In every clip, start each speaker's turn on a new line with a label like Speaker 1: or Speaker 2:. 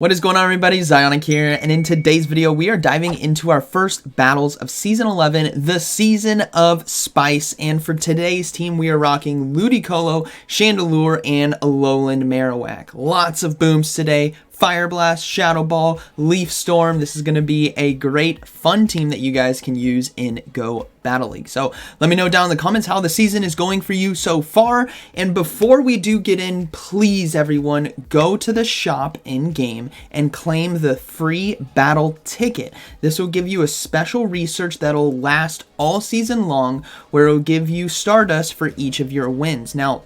Speaker 1: What is going on, everybody? ZyoniK here, and in today's video we are diving into our first battles of Season 11, the Season of Spice, and for today's team we are rocking Ludicolo, Chandelure, and Alolan Marowak. Lots of booms today. Fire Blast, Shadow Ball, Leaf Storm. This is going to be a great, fun team that you guys can use in Go Battle League. So let me know down in the comments how the season is going for you so far. And before we do get in, please, everyone, go to the shop in-game and claim the free battle ticket. This will give you a special research that'll last all season long, where it'll give you Stardust for each of your wins. Now,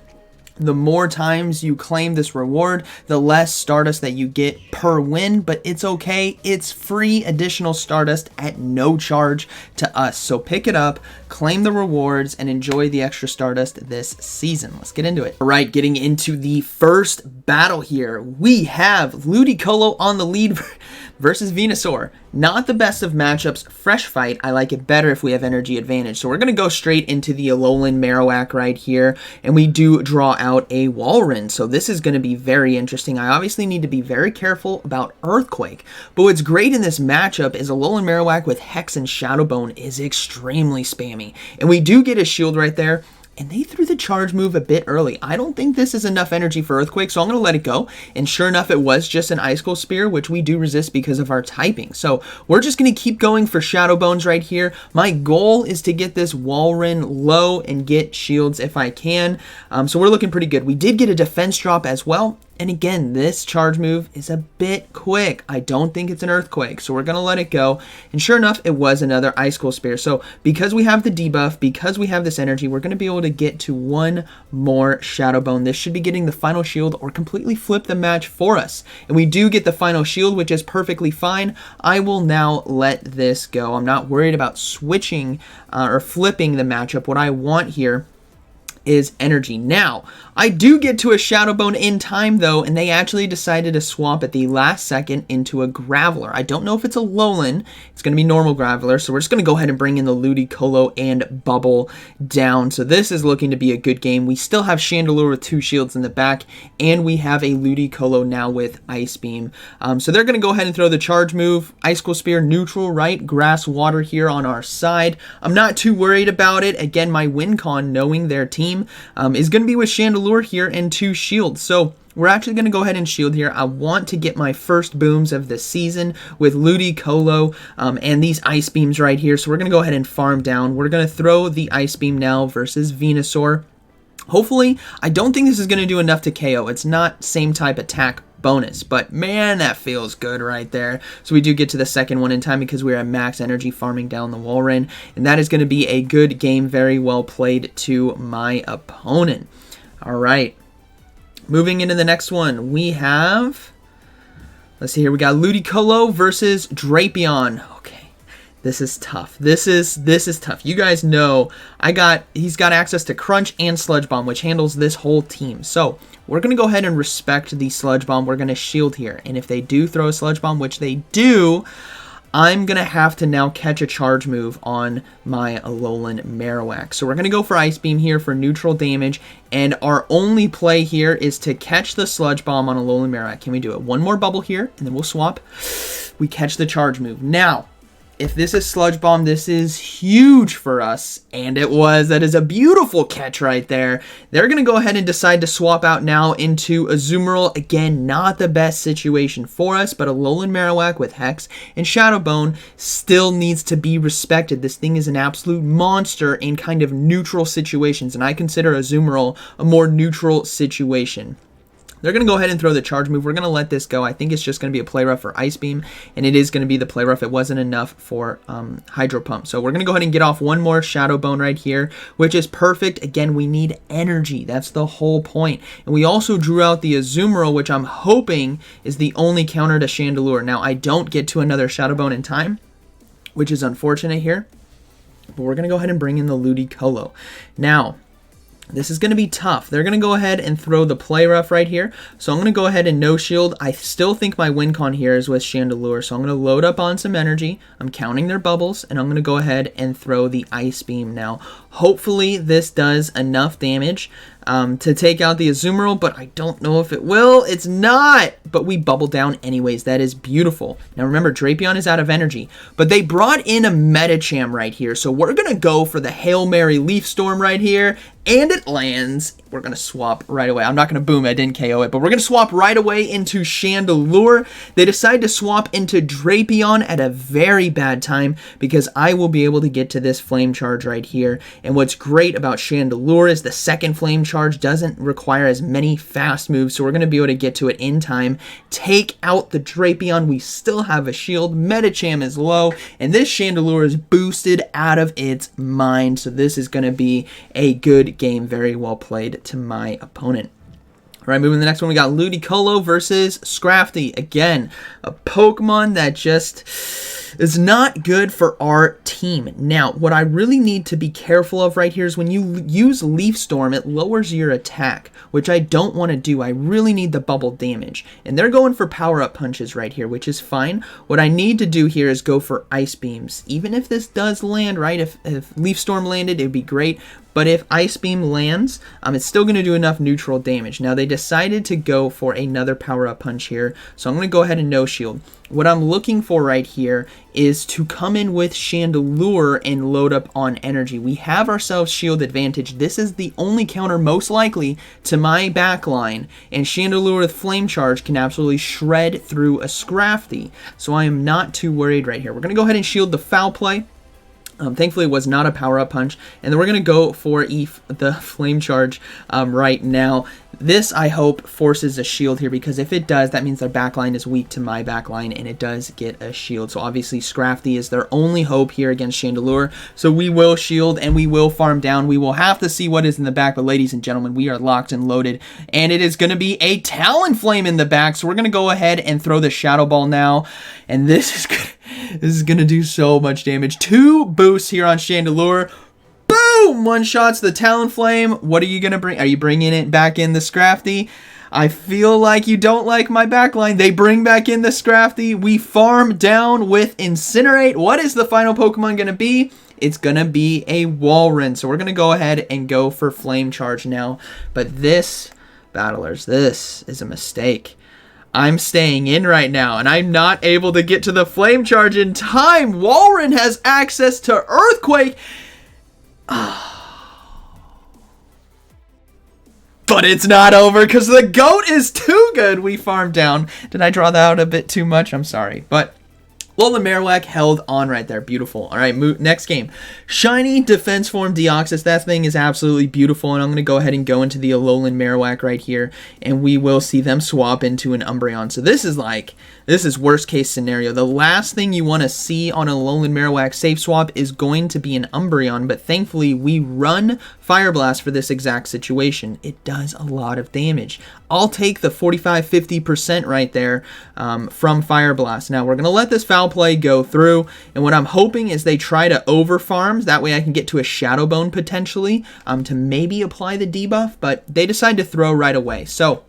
Speaker 1: the more times you claim this reward, the less Stardust that you get per win, but it's okay. It's free additional Stardust at no charge to us. So pick it up, claim the rewards, and enjoy the extra Stardust this season. Let's get into it. All right, getting into the first battle here. We have Ludicolo on the lead versus Venusaur. Not the best of matchups. Fresh fight. I like it better if we have energy advantage. So we're going to go straight into the Alolan Marowak right here. And we do draw out a Walrein. So this is going to be very interesting. I obviously need to be very careful about Earthquake. But what's great in this matchup is Alolan Marowak with Hex and Shadow Bone is extremely spammy. And we do get a shield right there. And they threw the charge move a bit early. I don't think this is enough energy for Earthquake, so I'm going to let it go. And sure enough, it was just an Icicle Spear, which we do resist because of our typing. So we're just going to keep going for Shadow Bones right here. My goal is to get this Walrein low and get shields if I can. So we're looking pretty good. We did get a defense drop as well. And again, this charge move is a bit quick. I don't think it's an Earthquake, so we're going to let it go. And sure enough, it was another Icicle Spear. So because we have the debuff, because we have this energy, we're going to be able to get to one more Shadow Bone. This should be getting the final shield or completely flip the match for us. And we do get the final shield, which is perfectly fine. I will now let this go. I'm not worried about switching or flipping the matchup. What I want here is energy. Now, I do get to a Shadow Bone in time though, and they actually decided to swap at the last second into a Graveler. I don't know if it's a Alolan. It's going to be normal Graveler, so we're just going to go ahead and bring in the Ludicolo and Bubble down. So this is looking to be a good game. We still have Chandelure with 2 shields in the back, and we have a Ludicolo now with Ice Beam. So they're going to go ahead and throw the charge move. Icicle Spear neutral, right? Grass, water here on our side. I'm not too worried about it. Again, my win con, knowing their team, is going to be with Chandelure here and 2 shields. So we're actually going to go ahead and shield here. I want to get my first booms of the season with Ludicolo and these Ice Beams right here. So we're going to go ahead and farm down. We're going to throw the Ice Beam now versus Venusaur. Hopefully, I don't think this is going to do enough to KO. It's not same type attack bonus, but man, that feels good right there. So we do get to the second one in time because we're at max energy farming down the Walrein, and that is going to be a good game, very well played to my opponent. All right, moving into the next one, we have, let's see here, we got Ludicolo versus Drapion. Okay. This is tough. This is tough. You guys know he's got access to Crunch and Sludge Bomb, which handles this whole team. So we're going to go ahead and respect the Sludge Bomb. We're going to shield here. And if they do throw a Sludge Bomb, which they do, I'm going to have to now catch a charge move on my Alolan Marowak. So we're going to go for Ice Beam here for neutral damage. And our only play here is to catch the Sludge Bomb on Alolan Marowak. Can we do it? One more bubble here, and then we'll swap. We catch the charge move. Now, if this is Sludge Bomb, this is huge for us, and it was. That is a beautiful catch right there. They're going to go ahead and decide to swap out now into Azumarill. Again, not the best situation for us, but Alolan Marowak with Hex and Shadow Bone still needs to be respected. This thing is an absolute monster in kind of neutral situations, and I consider Azumarill a more neutral situation. They're going to go ahead and throw the charge move. We're going to let this go. I think it's just going to be a play rough for Ice Beam, and it is going to be the play rough. It wasn't enough for Hydro Pump. So we're going to go ahead and get off one more Shadow Bone right here, which is perfect. Again, we need energy. That's the whole point. And we also drew out the Azumarill, which I'm hoping is the only counter to Chandelure. Now, I don't get to another Shadow Bone in time, which is unfortunate here. But we're going to go ahead and bring in the Ludicolo. Now, this is going to be tough. They're going to go ahead and throw the play rough right here. So I'm going to go ahead and no shield. I still think my win con here is with Chandelure. So I'm going to load up on some energy. I'm counting their bubbles, and I'm going to go ahead and throw the Ice Beam now. Hopefully this does enough damage to take out the Azumarill, but I don't know if it will. It's not, but we bubble down anyways. That is beautiful. Now remember, Drapion is out of energy, but they brought in a Medicham right here, so we're going to go for the Hail Mary Leaf Storm right here, and it lands. We're going to swap right away. I'm not going to boom, I didn't KO it, but we're going to swap right away into Chandelure. They decide to swap into Drapion at a very bad time because I will be able to get to this Flame Charge right here. And what's great about Chandelure is the second Flame Charge doesn't require as many fast moves, so we're going to be able to get to it in time, take out the Drapion. We still have a shield. Medicham is low, and this Chandelure is boosted out of its mind, so this is going to be a good game. Very well played to my opponent. All right, moving to the next one, we got Ludicolo versus Scrafty. Again, a Pokemon that just is not good for our team. Now, what I really need to be careful of right here is when you use Leaf Storm, it lowers your attack, which I don't want to do. I really need the bubble damage. And they're going for power-up punches right here, which is fine. What I need to do here is go for Ice Beams. Even if this does land, right, if Leaf Storm landed, it would be great. But if Ice Beam lands, it's still going to do enough neutral damage. Now, they decided to go for another power-up punch here, so I'm going to go ahead and no shield. What I'm looking for right here is to come in with Chandelure and load up on energy. We have ourselves shield advantage. This is the only counter most likely to my backline, and Chandelure with Flame Charge can absolutely shred through a Scrafty. So I am not too worried right here. We're going to go ahead and shield the Foul Play. Thankfully, it was not a power-up punch. And then we're going to go for the Flame Charge right now. This, I hope, forces a shield here, because if it does, that means their backline is weak to my backline, and it does get a shield. So obviously, Scrafty is their only hope here against Chandelure. So we will shield, and we will farm down. We will have to see what is in the back, but ladies and gentlemen, we are locked and loaded, and it is going to be a Talonflame in the back. So we're going to go ahead and throw the Shadow Ball now, and this is good. This is going to do so much damage. 2 boosts here on Chandelure. Boom! One shots the Talonflame. What are you going to bring? Are you bringing it back in the Scrafty? I feel like you don't like my backline. They bring back in the Scrafty. We farm down with Incinerate. What is the final Pokemon going to be? It's going to be a Walrein. So we're going to go ahead and go for Flame Charge now. But this, battlers, this is a mistake. I'm staying in right now, and I'm not able to get to the Flame Charge in time. Walrein has access to Earthquake. But it's not over because the GOAT is too good. We farmed down. Did I draw that out a bit too much? I'm sorry. But Alolan Marowak held on right there. Beautiful. All right, next game. Shiny Defense Form Deoxys. That thing is absolutely beautiful, and I'm going to go ahead and go into the Alolan Marowak right here, and we will see them swap into an Umbreon. So this is worst case scenario. The last thing you want to see on a Alolan Marowak safe swap is going to be an Umbreon, but thankfully we run Fire Blast for this exact situation. It does a lot of damage. I'll take the 45-50% right there from Fire Blast. Now we're going to let this Foul Play go through, and what I'm hoping is they try to over farms. That way I can get to a Shadow Bone potentially to maybe apply the debuff, but they decide to throw right away. So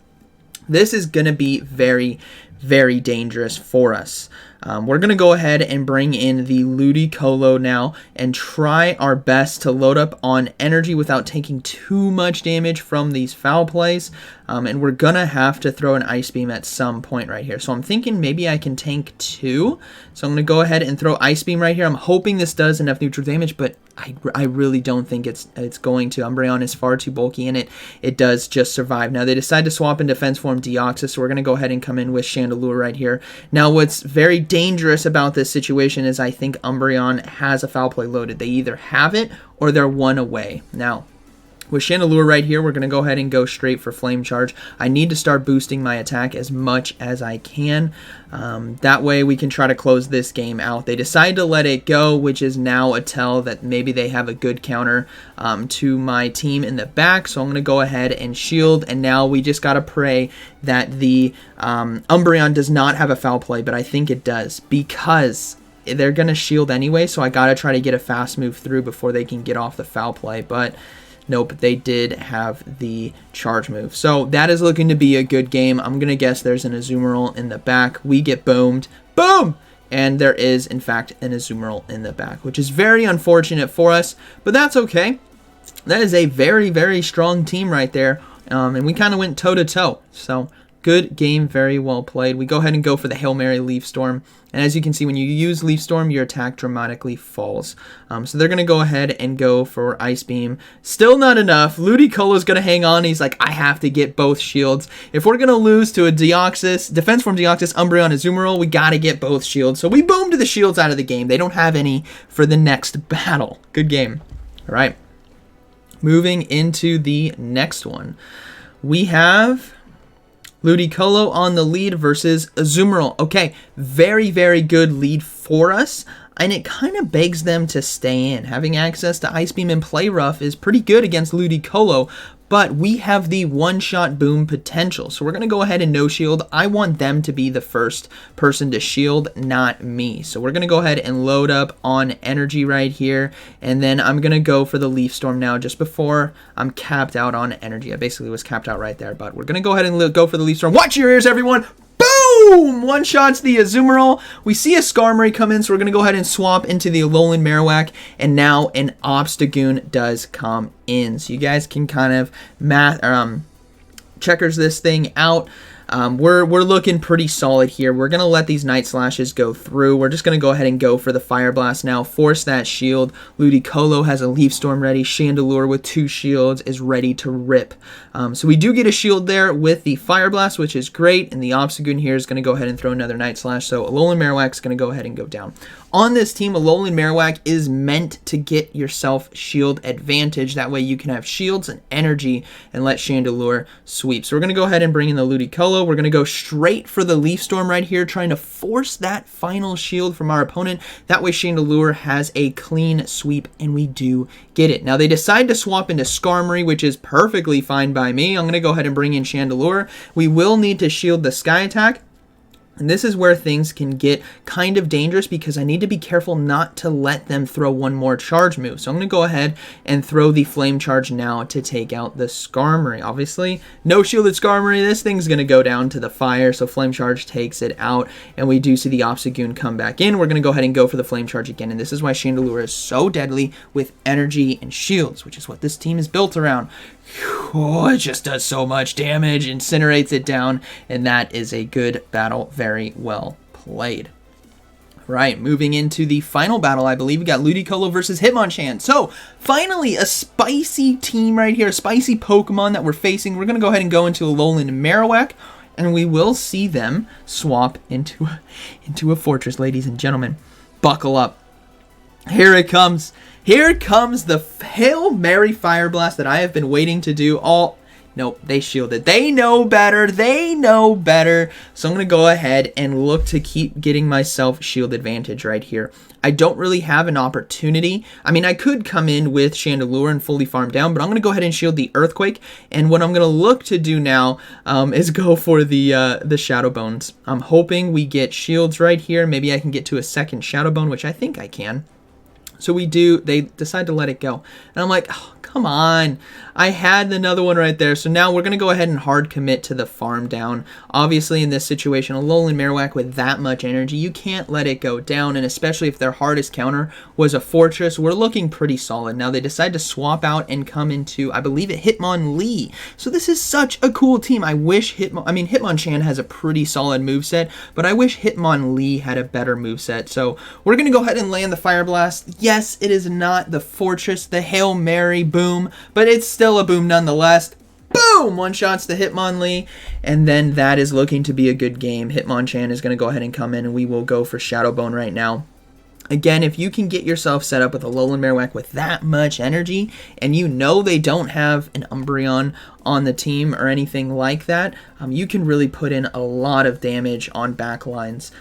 Speaker 1: this is going to be very, very dangerous for us. We're going to go ahead and bring in the Ludicolo now and try our best to load up on energy without taking too much damage from these foul plays. And we're going to have to throw an Ice Beam at some point right here. So I'm thinking maybe I can tank 2. So I'm going to go ahead and throw Ice Beam right here. I'm hoping this does enough neutral damage, but I really don't think it's going to. Umbreon is far too bulky, and it does just survive. Now they decide to swap in Defense Form Deoxys, so we're going to go ahead and come in with Chandelure right here. Now what's very dangerous about this situation is I think Umbreon has a Foul Play loaded. They either have it or they're 1 away. Now with Chandelure right here, we're going to go ahead and go straight for Flame Charge. I need to start boosting my attack as much as I can. That way we can try to close this game out. They decide to let it go, which is now a tell that maybe they have a good counter to my team in the back. So I'm going to go ahead and shield, and now we just got to pray that the Umbreon does not have a Foul Play, but I think it does because they're going to shield anyway, so I got to try to get a fast move through before they can get off the Foul Play, but nope, they did have the charge move. So that is looking to be a good game. I'm going to guess there's an Azumarill in the back. We get boomed. Boom! And there is, in fact, an Azumarill in the back, which is very unfortunate for us, but that's okay. that is a very, very strong team right there. And we kind of went toe-to-toe. So, good game, very well played. We go ahead and go for the Hail Mary Leaf Storm. And as you can see, when you use Leaf Storm, your attack dramatically falls. So they're going to go ahead and go for Ice Beam. Still not enough. Ludicolo's going to hang on. He's like, I have to get both shields. If we're going to lose to a Deoxys, Defense Form Deoxys, Umbreon, and Azumarill, we got to get both shields. So we boomed the shields out of the game. They don't have any for the next battle. Good game. All right. Moving into the next one. We have Ludicolo on the lead versus Azumarill. Okay, very, very good lead for us, and it kind of begs them to stay in. Having access to Ice Beam and Play Rough is pretty good against Ludicolo, but we have the one-shot boom potential. So we're going to go ahead and no shield. I want them to be the first person to shield, not me. So we're going to go ahead and load up on energy right here. And then I'm going to go for the Leaf Storm now just before I'm capped out on energy. I basically was capped out right there, but we're going to go ahead and go for the Leaf Storm. Watch your ears, everyone. Boom! One shots the Azumarill. We see a Skarmory come in, so we're going to go ahead and swap into the Alolan Marowak, and now an Obstagoon does come in. So you guys can kind of checkers this thing out. We're looking pretty solid here. We're going to let these Night Slashes go through. We're just going to go ahead and go for the Fire Blast now. Force that shield. Ludicolo has a Leaf Storm ready. Chandelure with 2 shields is ready to rip. So we do get a shield there with the Fire Blast, which is great. And the Obstagoon here is going to go ahead and throw another Night Slash. So Alolan Marowak is going to go ahead and go down. On this team, Alolan Marowak is meant to get yourself shield advantage. That way you can have shields and energy and let Chandelure sweep. So we're going to go ahead and bring in the Ludicolo. We're going to go straight for the Leaf Storm right here, trying to force that final shield from our opponent. That way Chandelure has a clean sweep, and we do get it. Now they decide to swap into Skarmory, which is perfectly fine by me. I'm going to go ahead and bring in Chandelure. We will need to shield the Sky Attack. And this is where things can get kind of dangerous because I need to be careful not to let them throw one more charge move. So I'm going to go ahead and throw the Flame Charge now to take out the Skarmory. Obviously, no shielded Skarmory. This thing's going to go down to the fire, so Flame Charge takes it out. And we do see the Obstagoon come back in. We're going to go ahead and go for the Flame Charge again. And this is why Chandelure is so deadly with energy and shields, which is what this team is built around. Oh, it just does so much damage, incinerates it down, and that is a good battle. Very well played. Right, moving into the final battle, I believe we got Ludicolo versus Hitmonchan. So, finally, a spicy team right here, a spicy Pokemon that we're facing. We're going to go ahead and go into Alolan Marowak, and we will see them swap into a fortress, ladies and gentlemen. Buckle up. Here it comes. Here comes the Hail Mary Fire Blast that I have been waiting to do all... Nope, they shielded. They know better. They know better. So I'm going to go ahead and look to keep getting myself shield advantage right here. I don't really have an opportunity. I mean, I could come in with Chandelure and fully farm down, but I'm going to go ahead and shield the Earthquake. And what I'm going to look to do now is go for the Shadow Bones. I'm hoping we get shields right here. Maybe I can get to a second Shadow Bone, which I think I can. So we do, they decide to let it go. And I'm like, oh, come on. I had another one right there. So now we're going to go ahead and hard commit to the farm down. Obviously, in this situation, Alolan Marowak with that much energy, you can't let it go down. And especially if their hardest counter was a fortress, we're looking pretty solid. Now they decide to swap out and come into, I believe, a Hitmonlee. So this is such a cool team. I wish Hitmonchan has a pretty solid moveset, but I wish Hitmonlee had a better moveset. So we're going to go ahead and land the Fire Blast. Yes, it is not the fortress, the Hail Mary boom, but it's still a boom nonetheless. Boom! One shots to Hitmonlee, and then that is looking to be a good game. Hitmonchan is going to go ahead and come in, and we will go for Shadow Bone right now. Again, if you can get yourself set up with a Alolan Marowak with that much energy, and you know they don't have an Umbreon on the team or anything like that, you can really put in a lot of damage on backlines.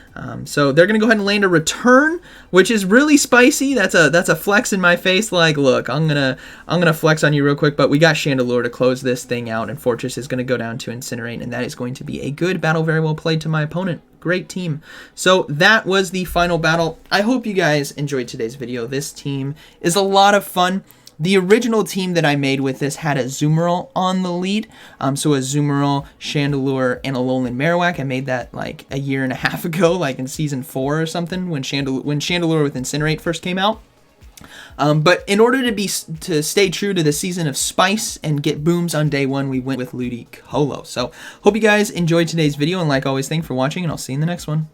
Speaker 1: So they're going to go ahead and land a return, which is really spicy. That's a flex in my face. Like, look, I'm gonna flex on you real quick, but we got Chandelure to close this thing out, and Fortress is going to go down to Incinerate, and that is going to be a good battle. Very well played to my opponent. Great team. So that was the final battle. I hope you guys enjoyed today's video. This team is a lot of fun. The original team that I made with this had a Azumarill on the lead. So a Azumarill, Chandelure, and Alolan Marowak. I made that like a year and a half ago, like in season 4 or something, when Chandelure with Incinerate first came out. But in order to stay true to the season of Spice and get booms on day 1, we went with Ludicolo. So hope you guys enjoyed today's video, and like always, thanks for watching, and I'll see you in the next one.